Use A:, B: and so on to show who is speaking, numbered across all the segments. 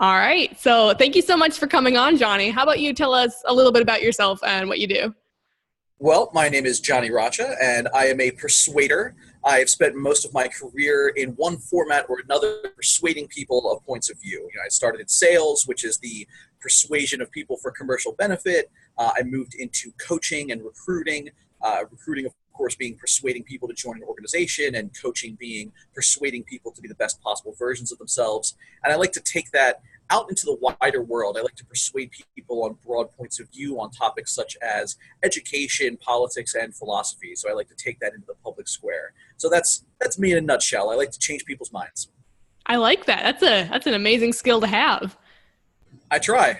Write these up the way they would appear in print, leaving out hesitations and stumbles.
A: All right. So thank you so much for coming on, Johnny. How about you tell us a little bit about yourself and what you do?
B: Well, my name is Johnny Roccia, and I am a persuader. I have spent most of my career in one format or another persuading people of points of view. I started in sales, which is the persuasion of people for commercial benefit. I moved into coaching and recruiting. Recruiting, of course, being persuading people to join an organization, and coaching being persuading people to be the best possible versions of themselves. And I like to take that out into the wider world. I like to persuade people on broad points of view on topics such as education, politics, and philosophy. So I like to take that into the public square. So that's me in a nutshell. I like to change people's minds.
A: I like that. That's an amazing skill to have.
B: I try.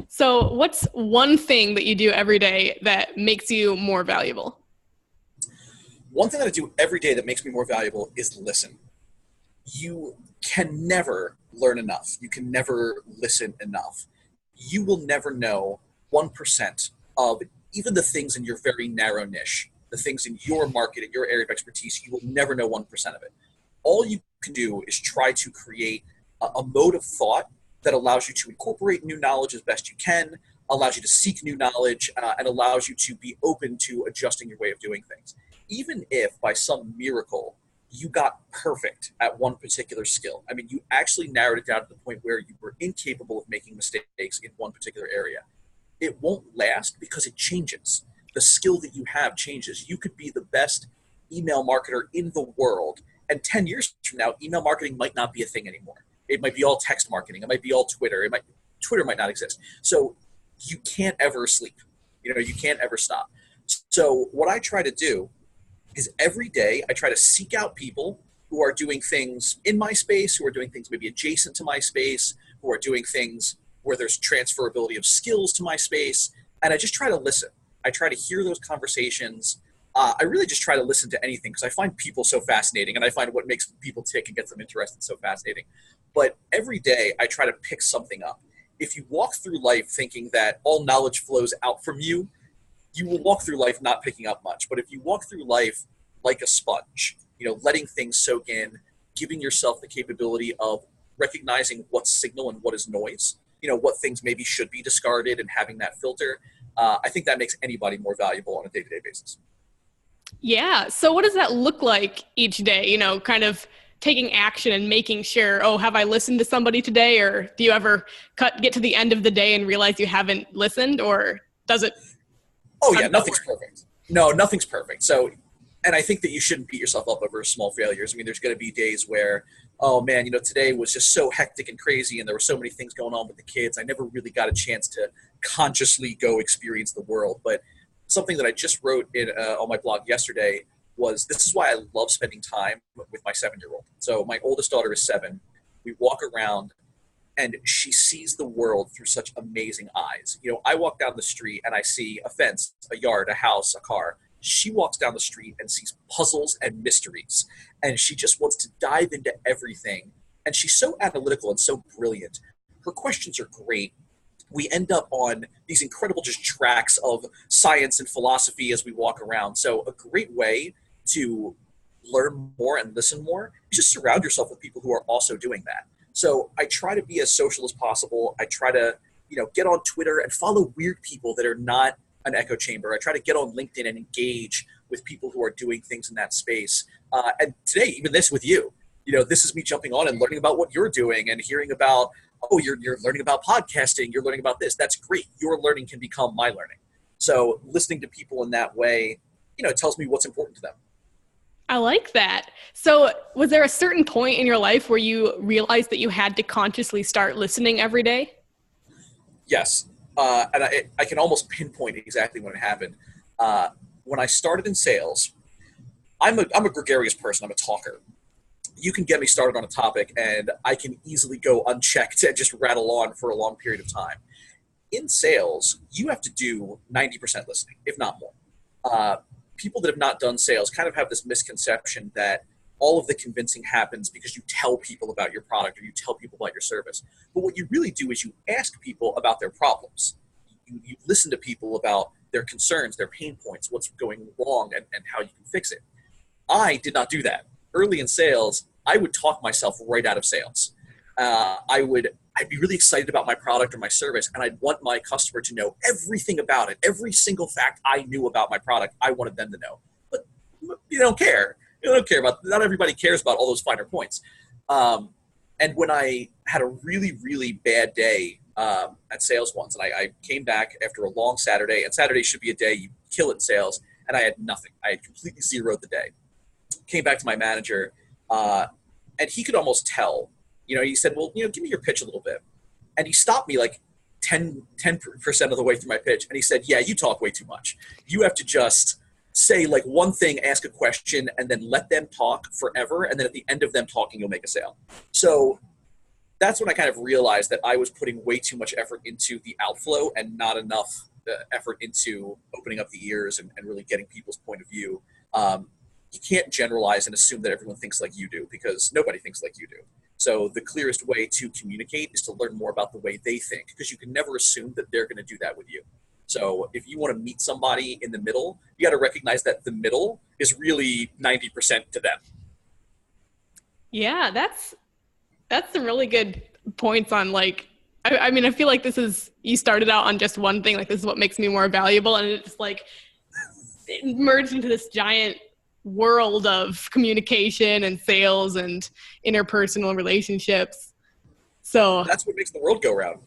A: So what's one thing that you do every day that makes you more valuable?
B: One thing that I do every day that makes me more valuable is listen. You can never learn enough. You can never listen enough. You will never know 1% of even the things in your very narrow niche, the things in your market, in your area of expertise. You will never know 1% of it. All you can do is try to create a mode of thought that allows you to incorporate new knowledge as best you can, allows you to seek new knowledge, and allows you to be open to adjusting your way of doing things. Even if by some miracle you got perfect at one particular skill. I mean, you actually narrowed it down to the point where you were incapable of making mistakes in one particular area. It won't last because it changes. The skill that you have changes. You could be the best email marketer in the world, and 10 years from now, email marketing might not be a thing anymore. It might be all text marketing. It might be all Twitter. Twitter might not exist. So you can't ever sleep. You can't ever stop. So what I try to do is every day I try to seek out people who are doing things in my space, who are doing things maybe adjacent to my space, who are doing things where there's transferability of skills to my space, and I just try to listen. I try to hear those conversations. I really just try to listen to anything because I find people so fascinating, and I find what makes people tick and gets them interested so fascinating. But every day I try to pick something up. If you walk through life thinking that all knowledge flows out from you, you will walk through life not picking up much. But if you walk through life like a sponge, letting things soak in, giving yourself the capability of recognizing what's signal and what is noise, what things maybe should be discarded and having that filter, I think that makes anybody more valuable on a day-to-day basis.
A: Yeah. So what does that look like each day? Kind of taking action and making sure, oh, have I listened to somebody today? Or do you ever get to the end of the day and realize you haven't listened? Or does it?
B: Oh, yeah, nothing's perfect. No, nothing's perfect. So, and I think that you shouldn't beat yourself up over small failures. I mean, there's going to be days where, oh man, today was just so hectic and crazy and there were so many things going on with the kids. I never really got a chance to consciously go experience the world. But something that I just wrote on my blog yesterday was, this is why I love spending time with my 7-year-old. So my oldest daughter is 7. We walk around and she sees the world through such amazing eyes. I walk down the street and I see a fence, a yard, a house, a car. She walks down the street and sees puzzles and mysteries. And she just wants to dive into everything. And she's so analytical and so brilliant. Her questions are great. We end up on these incredible just tracks of science and philosophy as we walk around. So a great way to learn more and listen more is just surround yourself with people who are also doing that. So I try to be as social as possible. I try to, get on Twitter and follow weird people that are not an echo chamber. I try to get on LinkedIn and engage with people who are doing things in that space. And today, even this with you, this is me jumping on and learning about what you're doing and hearing about, oh, you're learning about podcasting. You're learning about this. That's great. Your learning can become my learning. So listening to people in that way, it tells me what's important to them.
A: I like that. So was there a certain point in your life where you realized that you had to consciously start listening every day?
B: Yes. And I can almost pinpoint exactly when it happened. When I started in sales, I'm a gregarious person. I'm a talker. You can get me started on a topic and I can easily go unchecked and just rattle on for a long period of time. In sales, you have to do 90% listening, if not more. People that have not done sales kind of have this misconception that all of the convincing happens because you tell people about your product or you tell people about your service. But what you really do is you ask people about their problems. You listen to people about their concerns, their pain points, what's going wrong, and how you can fix it. I did not do that. Early in sales, I would talk myself right out of sales. I'd be really excited about my product or my service, and I'd want my customer to know everything about it, every single fact I knew about my product. I wanted them to know, but you don't care. You don't care about. Not everybody cares about all those finer points. And when I had a really, really bad day at sales once, and I came back after a long Saturday, and Saturday should be a day you kill it in sales, and I had nothing. I had completely zeroed the day. Came back to my manager, and he could almost tell. He said, well, give me your pitch a little bit. And he stopped me like 10% of the way through my pitch. And he said, yeah, you talk way too much. You have to just say like one thing, ask a question, and then let them talk forever. And then at the end of them talking, you'll make a sale. So that's when I kind of realized that I was putting way too much effort into the outflow and not enough effort into opening up the ears and really getting people's point of view. You can't generalize and assume that everyone thinks like you do, because nobody thinks like you do. So the clearest way to communicate is to learn more about the way they think, because you can never assume that they're going to do that with you. So if you want to meet somebody in the middle, you got to recognize that the middle is really 90% to them.
A: Yeah, that's some really good points on like, I mean, I feel like you started out on just one thing, like this is what makes me more valuable. And it's like it merged into this giant world of communication and sales and interpersonal relationships. So
B: that's what makes the world go round.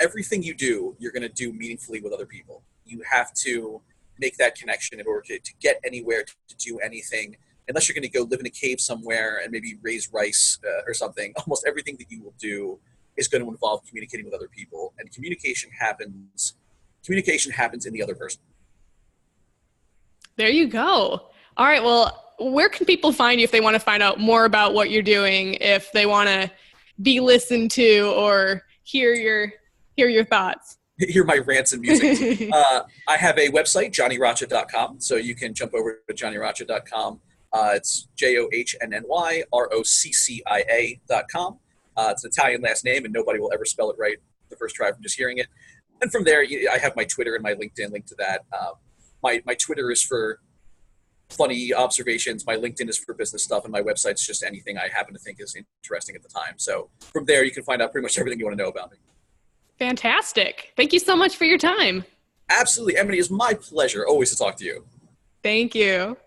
B: Everything you do, you're going to do meaningfully with other people. You have to make that connection in order to get anywhere, to do anything. Unless you're going to go live in a cave somewhere and maybe raise rice or something, almost everything that you will do is going to involve communicating with other people. And communication happens in the other person.
A: There you go. All right. Well, where can people find you if they want to find out more about what you're doing, if they want to be listened to or hear your thoughts?
B: Hear my rants and music. I have a website, JohnnyRoccia.com. So you can jump over to JohnnyRoccia.com. It's JohnnyRoccia.com. It's an Italian last name, and nobody will ever spell it right the first try from just hearing it. And from there, I have my Twitter and my LinkedIn linked to that. My Twitter is for funny observations. My LinkedIn is for business stuff, and my website's just anything I happen to think is interesting at the time. So from there, you can find out pretty much everything you want to know about me.
A: Fantastic. Thank you so much for your time.
B: Absolutely. Emily, it's my pleasure always to talk to you.
A: Thank you.